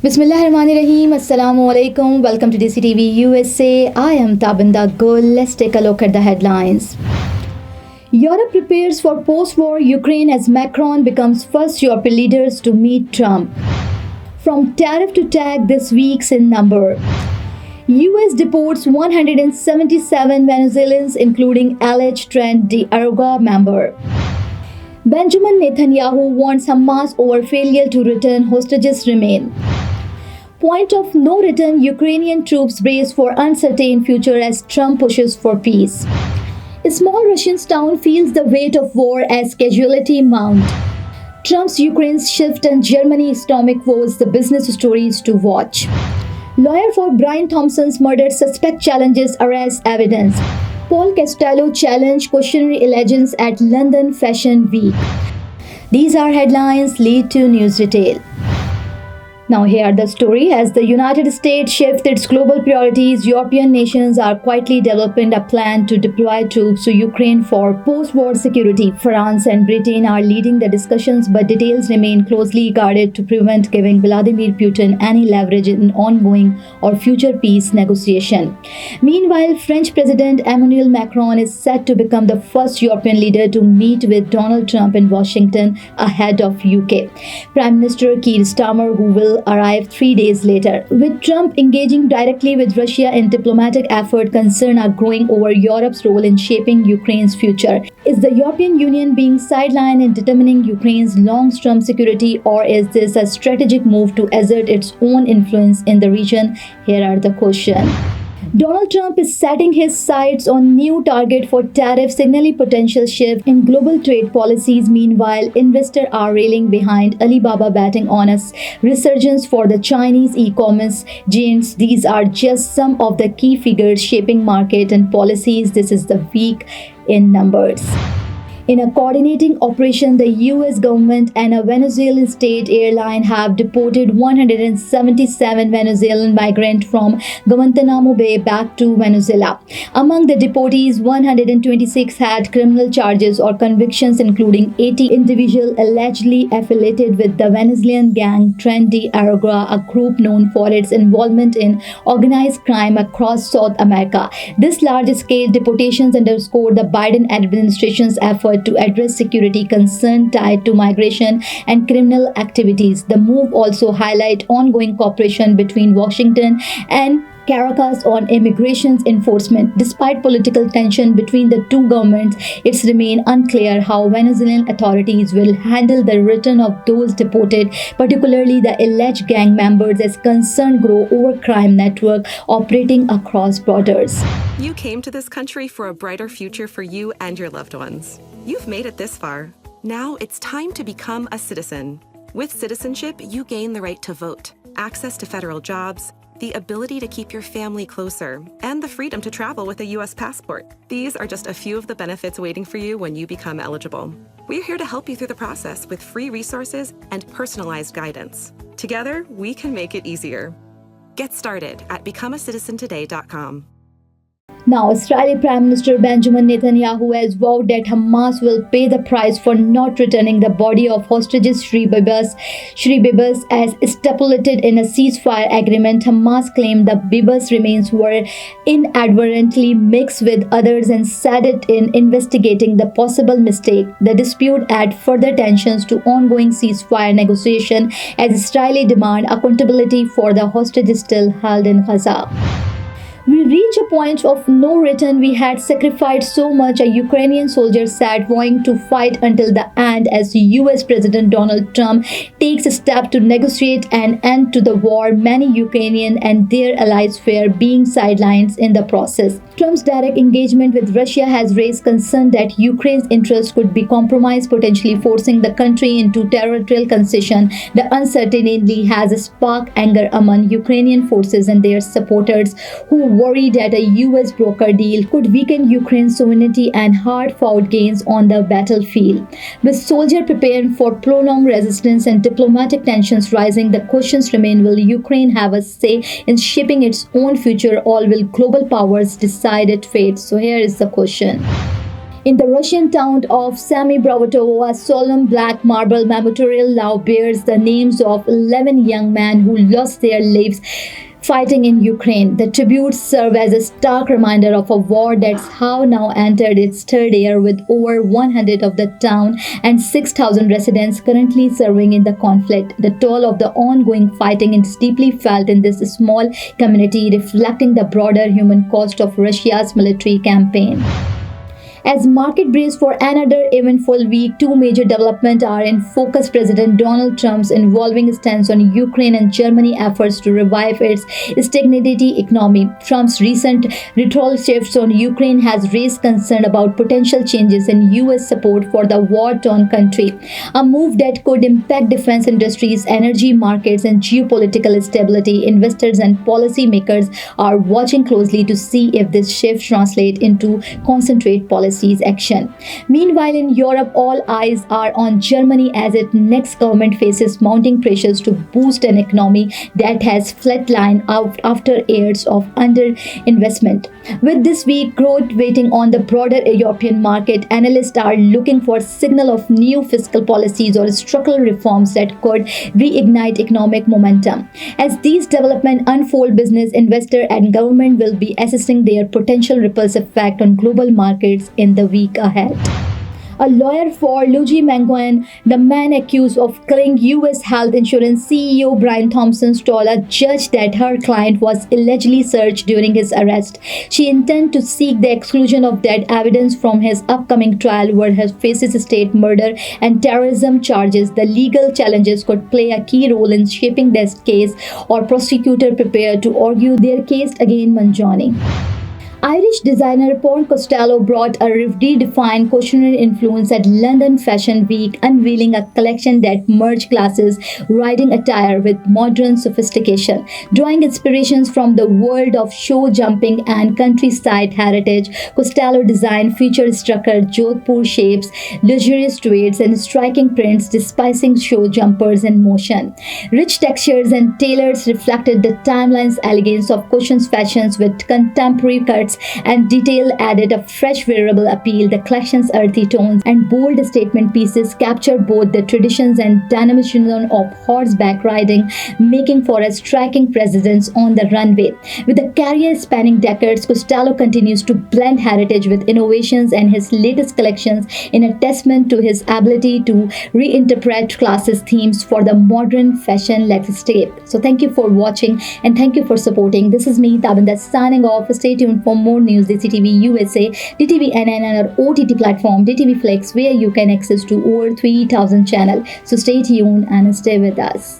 Bismillahirrahmanirrahim. Assalamu alaikum. Welcome to DESI TV USA. I am Tabinda Gul. Let's take a look at the headlines. Europe prepares for post-war Ukraine as Macron becomes first European leaders to meet Trump. From tariff to tag, this week's in number. US deports 177 Venezuelans, including alleged Trent D'Aragua member. Benjamin Netanyahu warns Hamas over failure to return hostages remain. Point of no return, Ukrainian troops brace for uncertain future as Trump pushes for peace. A small Russian town feels the weight of war as casualty mount. Trump's Ukraine's shift and Germany stomach woes, the business stories to watch. Lawyer for Brian Thompson's murder suspect challenges arrest evidence. Paul Costello challenge cautionary allegations at London Fashion Week. These are headlines, lead to news detail. Now here the story. As the United States shifts its global priorities, European nations are quietly developing a plan to deploy troops to Ukraine for post-war security. France and Britain are leading the discussions, but details remain closely guarded to prevent giving Vladimir Putin any leverage in ongoing or future peace negotiation. Meanwhile, French President Emmanuel Macron is set to become the first European leader to meet with Donald Trump in Washington ahead of UK Prime Minister Keir Starmer, who will arrive 3 days later. With Trump engaging directly with Russia in diplomatic effort, concerns are growing over Europe's role in shaping Ukraine's future. Is the European Union being sidelined in determining Ukraine's long-term security, or is this a strategic move to assert its own influence in the region? Here are the questions. Donald Trump is setting his sights on new target for tariffs, signaling potential shift in global trade policies. Meanwhile, investors are railing behind Alibaba, betting on a resurgence for the Chinese e-commerce giants. These are just some of the key figures shaping market and policies. This is the week in numbers. In a coordinating operation, the US government and a Venezuelan state airline have deported 177 Venezuelan migrants from Guantanamo Bay back to Venezuela. Among the deportees, 126 had criminal charges or convictions, including 80 individuals allegedly affiliated with the Venezuelan gang Trent D'Aragua, a group known for its involvement in organized crime across South America. This large-scale deportations underscore the Biden administration's effort to address security concerns tied to migration and criminal activities. The move also highlights ongoing cooperation between Washington and Caracas on immigration enforcement. Despite political tension between the two governments, it's remained unclear how Venezuelan authorities will handle the return of those deported, particularly the alleged gang members, as concerns grow over crime network operating across borders. You came to this country for a brighter future for you and your loved ones. You've made it this far. Now it's time to become a citizen. With citizenship, you gain the right to vote, access to federal jobs, the ability to keep your family closer, and the freedom to travel with a U.S. passport. These are just a few of the benefits waiting for you when you become eligible. We're here to help you through the process with free resources and personalized guidance. Together, we can make it easier. Get started at becomeacitizentoday.com. Now, Israeli Prime Minister Benjamin Netanyahu has vowed that Hamas will pay the price for not returning the body of hostages Shri Bibas as stipulated in a ceasefire agreement. Hamas claimed the Bibas remains were inadvertently mixed with others and said it in investigating the possible mistake. The dispute add further tensions to ongoing ceasefire negotiation as Israeli demand accountability for the hostages still held in Gaza. We reach a point of no return. We had sacrificed so much, a Ukrainian soldier said, vowing to fight until the end as US President Donald Trump takes a step to negotiate an end to the war. Many Ukrainians and their allies fear being sidelined in the process. Trump's direct engagement with Russia has raised concern that Ukraine's interests could be compromised, potentially forcing the country into territorial concession. The uncertainty has sparked anger among Ukrainian forces and their supporters, who worry that a US broker deal could weaken Ukraine's sovereignty and hard-fought gains on the battlefield. With soldiers preparing for prolonged resistance and diplomatic tensions rising, the questions remain: will Ukraine have a say in shaping its own future, or will global powers decide its fate? So here is the question. In the Russian town of Semi-Bravatovo, a solemn black marble memorial now bears the names of 11 young men who lost their lives fighting in Ukraine. The tributes serve as a stark reminder of a war that's now entered its third year, with over 100 of the town and 6,000 residents currently serving in the conflict. The toll of the ongoing fighting is deeply felt in this small community, reflecting the broader human cost of Russia's military campaign. As market brace for another eventful week, two major developments are in focus: President Donald Trump's evolving stance on Ukraine and Germany's efforts to revive its stagnating economy. Trump's recent rhetorical shifts on Ukraine has raised concern about potential changes in U.S. support for the war-torn country, a move that could impact defense industries, energy markets, and geopolitical stability. Investors and policymakers are watching closely to see if this shift translates into concentrate policies action. Meanwhile, in Europe, all eyes are on Germany as its next government faces mounting pressures to boost an economy that has flatlined out after years of underinvestment. With this week growth waiting on the broader European market, analysts are looking for a signal of new fiscal policies or structural reforms that could reignite economic momentum. As these developments unfold, business, investor, and government will be assessing their potential ripple effect on global markets in the week ahead. A lawyer for Luigi Mangione, the man accused of killing U.S. health insurance CEO Brian Thompson, told a judge that her client was allegedly searched during his arrest. She intends to seek the exclusion of that evidence from his upcoming trial, where he faces state murder and terrorism charges. The legal challenges could play a key role in shaping this case, or prosecutors prepare to argue their case against Mangione. Irish designer Paul Costello brought a redefined cautionary influence at London Fashion Week, unveiling a collection that merged classes riding attire with modern sophistication. Drawing inspirations from the world of show jumping and countryside heritage, Costello designed feature-structured Jodhpur shapes, luxurious tweeds, and striking prints depicting show jumpers in motion. Rich textures and tailors reflected the timeline's elegance of cushion's fashions, with contemporary cuts and detail added a fresh wearable appeal. The collection's earthy tones and bold statement pieces captured both the traditions and dynamism of horseback riding, making for a striking presence on the runway. With a career spanning decades, Costello continues to blend heritage with innovations, and his latest collections in a testament to his ability to reinterpret classic themes for the modern fashion landscape. So thank you for watching and thank you for supporting. This is me, Tabinda, signing off. Stay tuned for more news. DESI TV USA, DTV and our OTT platform DTV Flex, where you can access to over 3,000 channels. So stay tuned and stay with us.